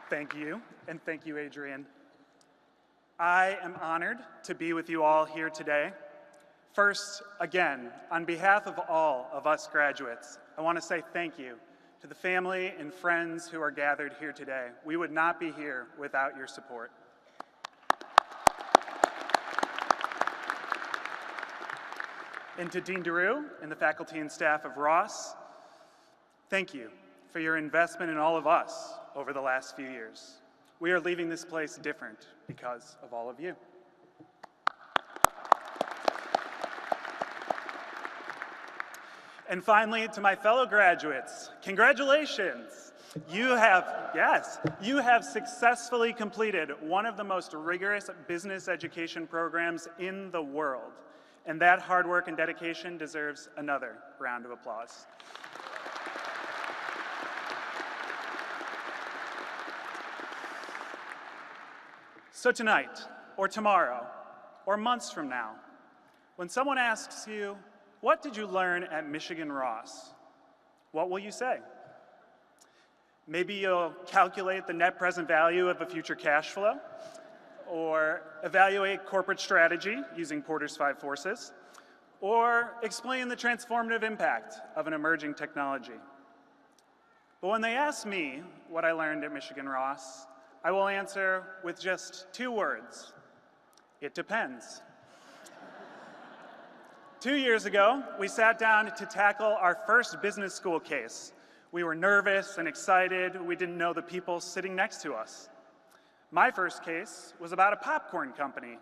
Thank you, and thank you, Adrian. I am honored to be with you all here today. First, again, on behalf of all of us graduates, I want to say thank you to the family and friends who are gathered here today. We would not be here without your support. And to Dean DeRue and the faculty and staff of Ross, thank you for your investment in all of us over the last few years. We are leaving this place different because of all of you. And finally, to my fellow graduates, congratulations. You have successfully completed one of the most rigorous business education programs in the world. And that hard work and dedication deserves another round of applause. So tonight, or tomorrow, or months from now, when someone asks you, what did you learn at Michigan Ross? What will you say? Maybe you'll calculate the net present value of a future cash flow, or evaluate corporate strategy using Porter's 5 forces, or explain the transformative impact of an emerging technology. But when they ask me what I learned at Michigan Ross, I will answer with just 2 words. It depends. 2 years ago, we sat down to tackle our first business school case. We were nervous and excited. We didn't know the people sitting next to us. My first case was about a popcorn company.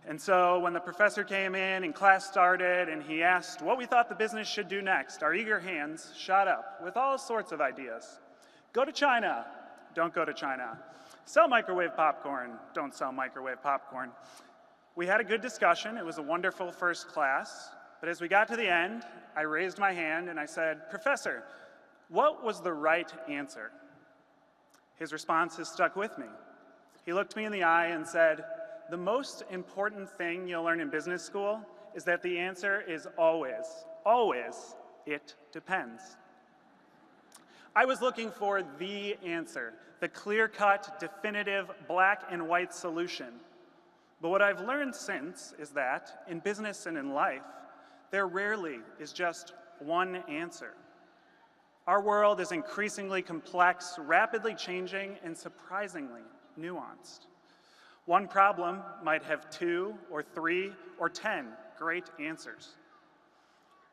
And so when the professor came in and class started and he asked what we thought the business should do next, our eager hands shot up with all sorts of ideas. Go to China. Don't go to China. Sell microwave popcorn. Don't sell microwave popcorn. We had a good discussion. It was a wonderful first class. But as we got to the end, I raised my hand and I said, Professor, what was the right answer? His response has stuck with me. He looked me in the eye and said, the most important thing you'll learn in business school is that the answer is always, it depends. I was looking for the answer, the clear-cut, definitive, black and white solution. But what I've learned since is that, in business and in life, there rarely is just one answer. Our world is increasingly complex, rapidly changing, and surprisingly nuanced. One problem might have 2 or 3 or 10 great answers.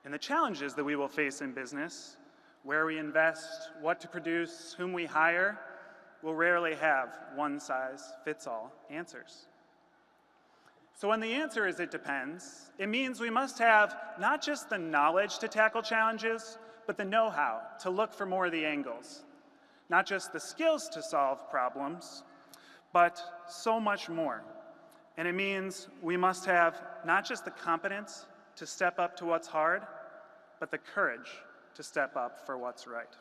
And the challenges that we will face in business, where we invest, what to produce, whom we hire, will rarely have one-size-fits-all answers. So when the answer is it depends, it means we must have not just the knowledge to tackle challenges, but the know-how to look for more of the angles. Not just the skills to solve problems, but so much more. And it means we must have not just the competence to step up to what's hard, but the courage to step up for what's right.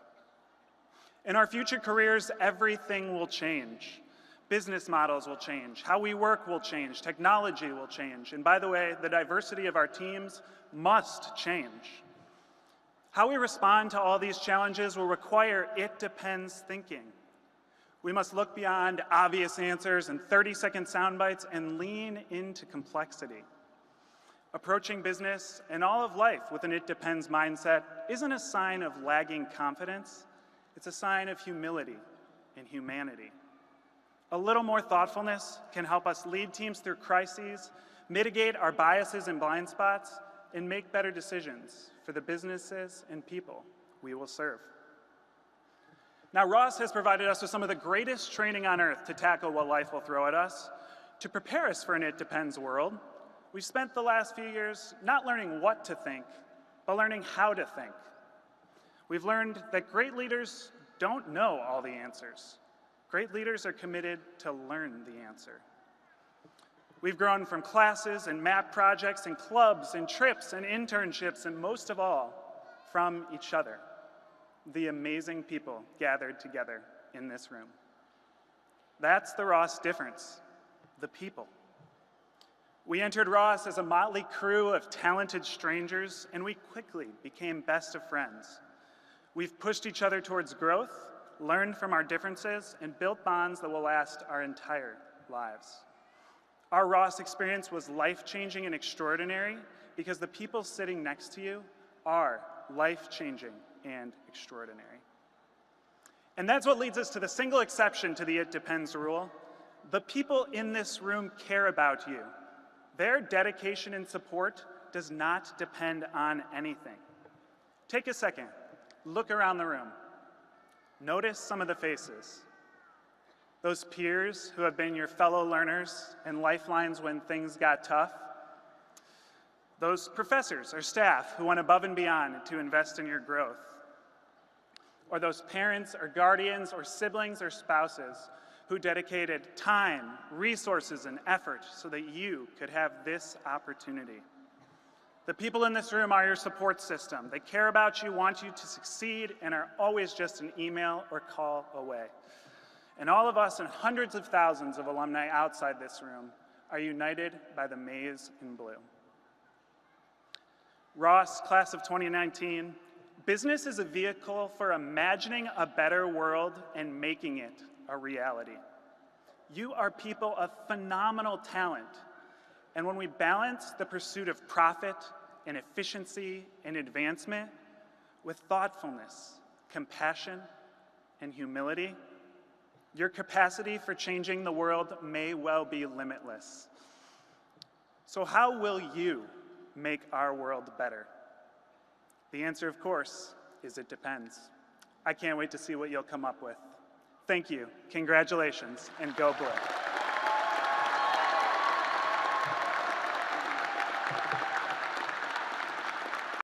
In our future careers, everything will change. Business models will change. How we work will change. Technology will change. And by the way, the diversity of our teams must change. How we respond to all these challenges will require it depends thinking. We must look beyond obvious answers and 30-second sound bites and lean into complexity. Approaching business and all of life with an it depends mindset isn't a sign of lagging confidence, it's a sign of humility and humanity. A little more thoughtfulness can help us lead teams through crises, mitigate our biases and blind spots, and make better decisions for the businesses and people we will serve. Now, Ross has provided us with some of the greatest training on earth to tackle what life will throw at us. To prepare us for an it depends world, we've spent the last few years not learning what to think, but learning how to think. We've learned that great leaders don't know all the answers. Great leaders are committed to learn the answer. We've grown from classes and map projects and clubs and trips and internships, and most of all, from each other, the amazing people gathered together in this room. That's the Ross difference, the people. We entered Ross as a motley crew of talented strangers, and we quickly became best of friends. We've pushed each other towards growth, learned from our differences, and built bonds that will last our entire lives. Our Ross experience was life-changing and extraordinary because the people sitting next to you are life-changing and extraordinary. And that's what leads us to the single exception to the "it depends" rule. The people in this room care about you. Their dedication and support does not depend on anything. Take a second, look around the room. Notice some of the faces. Those peers who have been your fellow learners and lifelines when things got tough. Those professors or staff who went above and beyond to invest in your growth. Or those parents or guardians or siblings or spouses who dedicated time, resources, and effort so that you could have this opportunity. The people in this room are your support system. They care about you, want you to succeed, and are always just an email or call away. And all of us and hundreds of thousands of alumni outside this room are united by the maize in blue. Ross, class of 2019, business is a vehicle for imagining a better world and making it a reality. You are people of phenomenal talent, and when we balance the pursuit of profit and efficiency and advancement with thoughtfulness, compassion, and humility, your capacity for changing the world may well be limitless. So how will you make our world better? The answer, of course, is it depends. I can't wait to see what you'll come up with. Thank you, congratulations, and go Blue.